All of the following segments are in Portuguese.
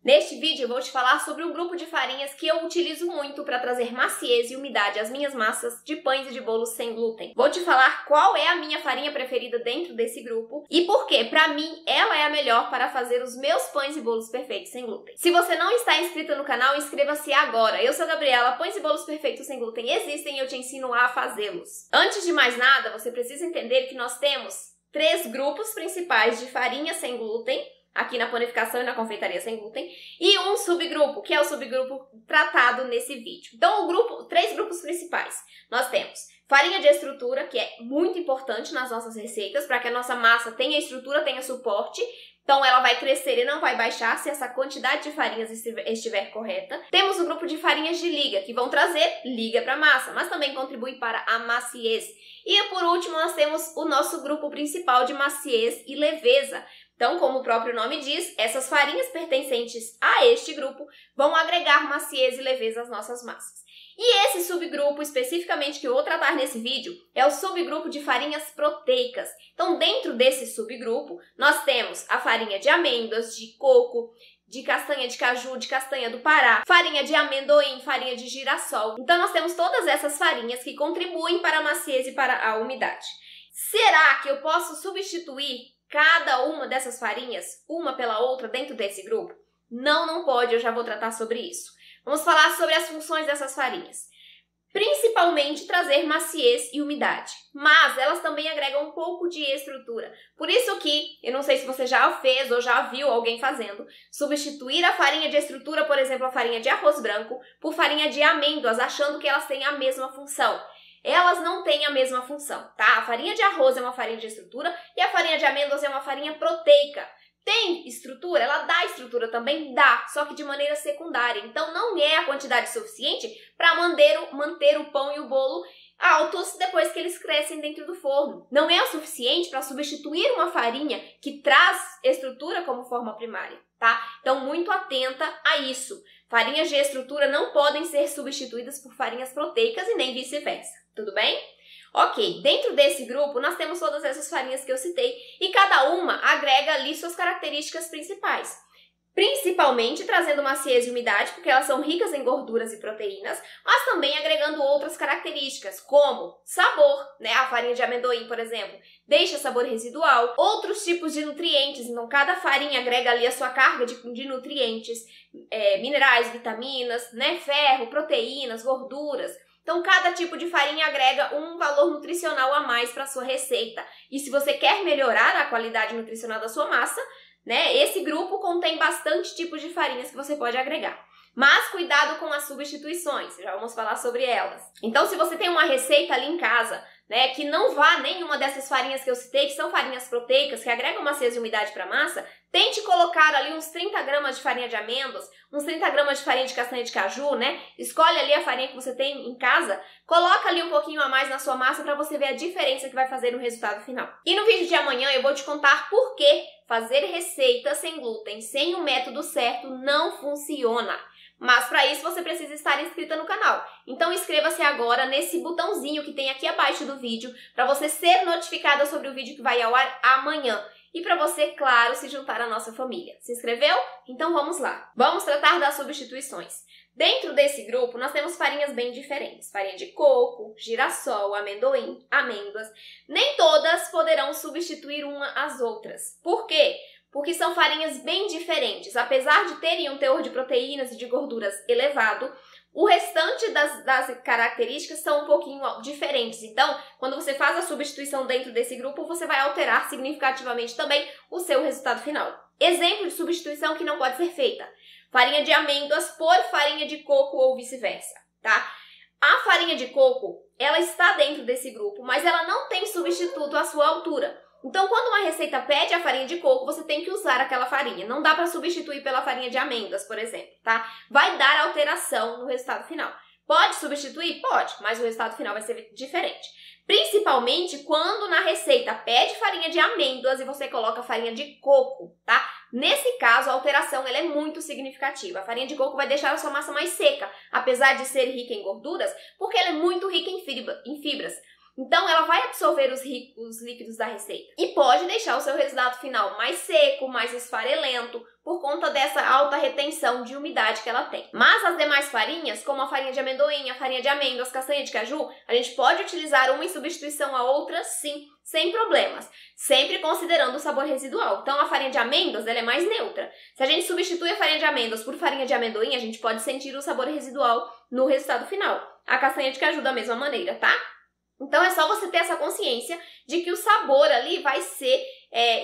Neste vídeo eu vou te falar sobre um grupo de farinhas que eu utilizo muito para trazer maciez e umidade às minhas massas de pães e de bolos sem glúten. Vou te falar qual é a minha farinha preferida dentro desse grupo e por que, para mim, ela é a melhor para fazer os meus pães e bolos perfeitos sem glúten. Se você não está inscrita no canal, inscreva-se agora. Eu sou a Gabriela, pães e bolos perfeitos sem glúten existem e eu te ensino a fazê-los. Antes de mais nada, você precisa entender que nós temos 3 grupos principais de farinha sem glúten, aqui na panificação e na confeitaria sem glúten, e um subgrupo, que é o subgrupo tratado nesse vídeo. Então, 3 grupos principais. Nós temos farinha de estrutura, que é muito importante nas nossas receitas, para que a nossa massa tenha estrutura, tenha suporte. Então, ela vai crescer e não vai baixar se essa quantidade de farinhas estiver correta. Temos o grupo de farinhas de liga, que vão trazer liga para a massa, mas também contribuem para a maciez. E, por último, nós temos o nosso grupo principal de maciez e leveza. Então, como o próprio nome diz, essas farinhas pertencentes a este grupo vão agregar maciez e leveza às nossas massas. E esse subgrupo, especificamente, que eu vou tratar nesse vídeo, é o subgrupo de farinhas proteicas. Então, dentro desse subgrupo, nós temos a farinha de amêndoas, de coco, de castanha de caju, de castanha do Pará, farinha de amendoim, farinha de girassol. Então, nós temos todas essas farinhas que contribuem para a maciez e para a umidade. Será que eu posso substituir cada uma dessas farinhas, uma pela outra, dentro desse grupo? Não pode, eu já vou tratar sobre isso. Vamos falar sobre as funções dessas farinhas. Principalmente trazer maciez e umidade, mas elas também agregam um pouco de estrutura. Por isso que, eu não sei se você já fez ou já viu alguém fazendo, substituir a farinha de estrutura, por exemplo, a farinha de arroz branco, por farinha de amêndoas, achando que elas têm a mesma função. Elas não têm a mesma função, tá? A farinha de arroz é uma farinha de estrutura e a farinha de amêndoas é uma farinha proteica. Tem estrutura? Ela dá estrutura também? Dá, só que de maneira secundária. Então, não é a quantidade suficiente para manter o pão e o bolo altos depois que eles crescem dentro do forno. Não é o suficiente para substituir uma farinha que traz estrutura como forma primária, tá? Então, muito atenta a isso. Farinhas de estrutura não podem ser substituídas por farinhas proteicas e nem vice-versa. Tudo bem? Ok, dentro desse grupo nós temos todas essas farinhas que eu citei e cada uma agrega ali suas características principais. Principalmente trazendo maciez e umidade, porque elas são ricas em gorduras e proteínas, mas também agregando outras características, como sabor, né? A farinha de amendoim, por exemplo, deixa sabor residual, outros tipos de nutrientes, então cada farinha agrega ali a sua carga de nutrientes, minerais, vitaminas, né? Ferro, proteínas, gorduras. Então, cada tipo de farinha agrega um valor nutricional a mais para a sua receita. E se você quer melhorar a qualidade nutricional da sua massa, né, esse grupo contém bastante tipos de farinhas que você pode agregar. Mas cuidado com as substituições, já vamos falar sobre elas. Então, se você tem uma receita ali em casa, né, que não vá nenhuma dessas farinhas que eu citei, que são farinhas proteicas, que agregam maciez e umidade para a massa, tente colocar ali uns 30 gramas de farinha de amêndoas, uns 30 gramas de farinha de castanha de caju, né? Escolhe ali a farinha que você tem em casa, coloca ali um pouquinho a mais na sua massa para você ver a diferença que vai fazer no resultado final. E no vídeo de amanhã eu vou te contar por que fazer receitas sem glúten, sem o método certo, não funciona. Mas para isso você precisa estar inscrita no canal. Então inscreva-se agora nesse botãozinho que tem aqui abaixo do vídeo para você ser notificada sobre o vídeo que vai ao ar amanhã. E para você, claro, se juntar à nossa família. Se inscreveu? Então vamos lá. Vamos tratar das substituições. Dentro desse grupo, nós temos farinhas bem diferentes. Farinha de coco, girassol, amendoim, amêndoas. Nem todas poderão substituir uma às outras. Por quê? Porque são farinhas bem diferentes. Apesar de terem um teor de proteínas e de gorduras elevado, o restante das características são um pouquinho diferentes. Então, quando você faz a substituição dentro desse grupo, você vai alterar significativamente também o seu resultado final. Exemplo de substituição que não pode ser feita: farinha de amêndoas por farinha de coco ou vice-versa, tá? A farinha de coco, ela está dentro desse grupo, mas ela não tem substituto à sua altura. Então, quando uma receita pede a farinha de coco, você tem que usar aquela farinha. Não dá para substituir pela farinha de amêndoas, por exemplo, tá? Vai dar alteração no resultado final. Pode substituir? Pode, mas o resultado final vai ser diferente. Principalmente quando na receita pede farinha de amêndoas e você coloca farinha de coco, tá? Nesse caso, a alteração ela é muito significativa. A farinha de coco vai deixar a sua massa mais seca, apesar de ser rica em gorduras, porque ela é muito rica em fibras. Então ela vai absorver os líquidos da receita e pode deixar o seu resultado final mais seco, mais esfarelento, por conta dessa alta retenção de umidade que ela tem. Mas as demais farinhas, como a farinha de amendoim, a farinha de amêndoas, castanha de caju, a gente pode utilizar uma em substituição à outra, sim, sem problemas, sempre considerando o sabor residual. Então a farinha de amêndoas, ela é mais neutra. Se a gente substitui a farinha de amêndoas por farinha de amendoim, a gente pode sentir o sabor residual no resultado final. A castanha de caju da mesma maneira, tá? Então é só você ter essa consciência de que o sabor ali vai ser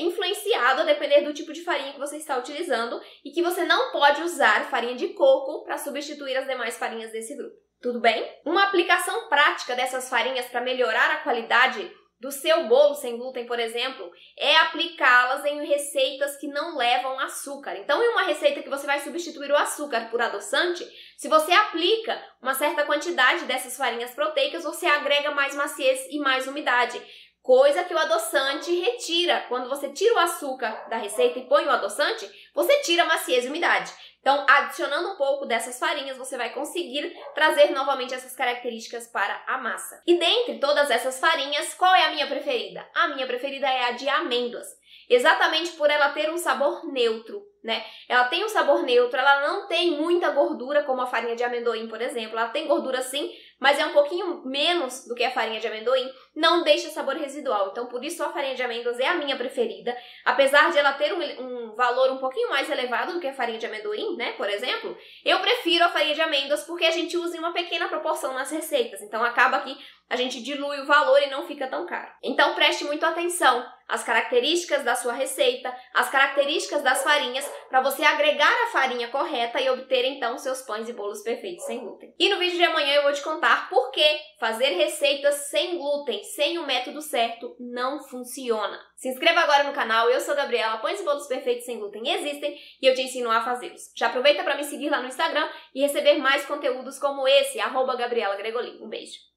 influenciado a depender do tipo de farinha que você está utilizando e que você não pode usar farinha de coco para substituir as demais farinhas desse grupo. Tudo bem? Uma aplicação prática dessas farinhas para melhorar a qualidade do seu bolo sem glúten, por exemplo, é aplicá-las em receitas que não levam açúcar. Então, em uma receita que você vai substituir o açúcar por adoçante, se você aplica uma certa quantidade dessas farinhas proteicas, você agrega mais maciez e mais umidade, coisa que o adoçante retira. Quando você tira o açúcar da receita e põe o adoçante, você tira a maciez e umidade. Então, adicionando um pouco dessas farinhas, você vai conseguir trazer novamente essas características para a massa. E dentre todas essas farinhas, qual é a minha preferida? A minha preferida é a de amêndoas, exatamente por ela ter um sabor neutro, né? Ela tem um sabor neutro, ela não tem muita gordura como a farinha de amendoim, por exemplo. Ela tem gordura sim, mas é um pouquinho menos do que a farinha de amendoim, não deixa sabor residual. Então, por isso a farinha de amêndoas é a minha preferida. Apesar de ela ter um valor um pouquinho mais elevado do que a farinha de amendoim, né, por exemplo, eu prefiro a farinha de amêndoas porque a gente usa em uma pequena proporção nas receitas. Então, acaba que a gente dilui o valor e não fica tão caro. Então, preste muito atenção às características da sua receita, às características das farinhas, para você agregar a farinha correta e obter, então, seus pães e bolos perfeitos sem glúten. E no vídeo de amanhã eu vou te contar por que fazer receitas sem glúten, sem o método certo, não funciona. Se inscreva agora no canal, eu sou a Gabriela, pães e bolos perfeitos sem glúten existem e eu te ensino a fazê-los. Já aproveita para me seguir lá no Instagram e receber mais conteúdos como esse, @Gabriela Gregolin. Um beijo!